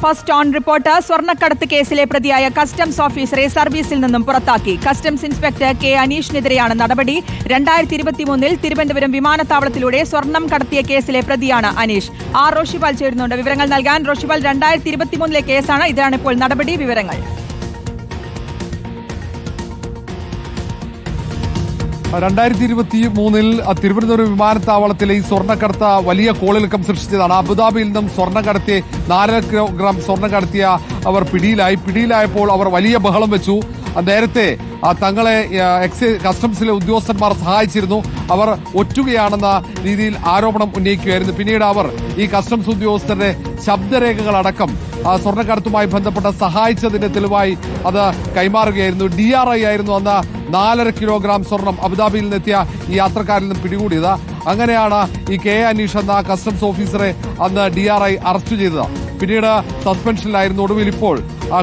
First on report സ്വർണ്ണക്കടത്ത് കേസിലെ പ്രതിയായ കസ്റ്റംസ് ഓഫീസറെ സർവീസിൽ നിന്നും പുറത്താക്കി. കസ്റ്റംസ് ഇൻസ്പെക്ടർ കെ അനീഷിനെതിരെയാണ് നടപടി. 2023 തിരുവനന്തപുരം വിമാനത്താവളത്തിലൂടെ സ്വർണം കടത്തിയ കേസിലെ പ്രതിയാണ് അനീഷ്. റോഷിപാൽ ചേരുന്നുണ്ട് വിവരങ്ങൾ നൽകാൻ. റോഷിപാൽ, 2023 കേസാണ്. ഇതാണ് ഇപ്പോൾ നടപടി. വിവരങ്ങൾ. 2023 തിരുവനന്തപുരം വിമാനത്താവളത്തിലെ ഈ സ്വർണ്ണക്കടത്ത് വലിയ കോളിളക്കം സൃഷ്ടിച്ചതാണ്. അബുദാബിയിൽ നിന്നും സ്വർണ്ണം കടത്തി 4 കിലോഗ്രാം സ്വർണ്ണം കടത്തിയ അവർ പിടിയിലായപ്പോൾ അവർ വലിയ ബഹളം വെച്ചു. നേരത്തെ തങ്ങളെ കസ്റ്റംസിലെ ഉദ്യോഗസ്ഥന്മാർ സഹായിച്ചിരുന്നു, അവർ ഒറ്റുകയാണെന്ന രീതിയിൽ ആരോപണം ഉന്നയിക്കുകയായിരുന്നു. പിന്നീട് അവർ ഈ കസ്റ്റംസ് ഉദ്യോഗസ്ഥരുടെ ശബ്ദരേഖകളടക്കം സ്വർണ്ണക്കടത്തുമായി ബന്ധപ്പെട്ട സഹായിച്ചതിന്റെ തെളിവായി അത് കൈമാറുകയായിരുന്നു. DRI ആയിരുന്നു അന്ന് 4.5 കിലോഗ്രാം സ്വർണം അബുദാബിയിൽ നിന്നെത്തിയ ഈ യാത്രക്കാരിൽ നിന്നും പിടികൂടിയത്. അങ്ങനെയാണ് ഈ കെ അനീഷ് എന്ന കസ്റ്റംസ് ഓഫീസറെ അന്ന് DRI അറസ്റ്റ് ചെയ്തത്. പിന്നീട് സസ്പെൻഷനിലായിരുന്നു. ഒടുവിൽ ഇപ്പോൾ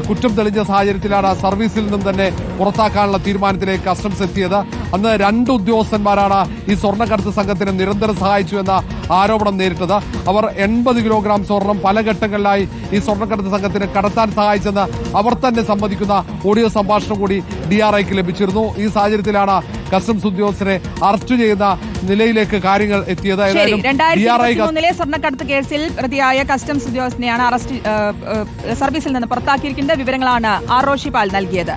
കുറ്റം തെളിഞ്ഞ സാഹചര്യത്തിലാണ് സർവീസിൽ നിന്നും തന്നെ പുറത്താക്കാനുള്ള തീരുമാനത്തിലേക്ക് കസ്റ്റംസ് എത്തിയത്. അന്ന് 2 ഉദ്യോഗസ്ഥന്മാരാണ് ഈ സ്വർണ്ണക്കടത്ത് സംഘത്തിന് നിരന്തരം സഹായിച്ചു എന്ന ആരോപണം നേരിട്ടത്. അവർ 80 കിലോഗ്രാം സ്വർണം പല ഘട്ടങ്ങളിലായി ഈ സ്വർണ്ണക്കടത്ത് സംഘത്തിന് കടത്താൻ സഹായിച്ചെന്ന് അവർ തന്നെ സമ്മതിക്കുന്ന ഓഡിയോ സംഭാഷണം കൂടി DRIക്ക് ലഭിച്ചിരുന്നു. ഈ സാഹചര്യത്തിലാണ് കസ്റ്റംസ് ഉദ്യോഗസ്ഥരെ അറസ്റ്റ് ചെയ്യുന്ന നിലയിലേക്ക് കാര്യങ്ങൾ എത്തിയത്. 2023 സ്വർണ്ണക്കടത്ത് കേസിൽ പ്രതിയായ കസ്റ്റംസ് ഉദ്യോഗസ്ഥനെയാണ് സർവീസിൽ നിന്ന് പുറത്താക്കിയിരിക്കുന്നത്. വിവരങ്ങളാണ് റോഷിപാൽ നൽകിയത്.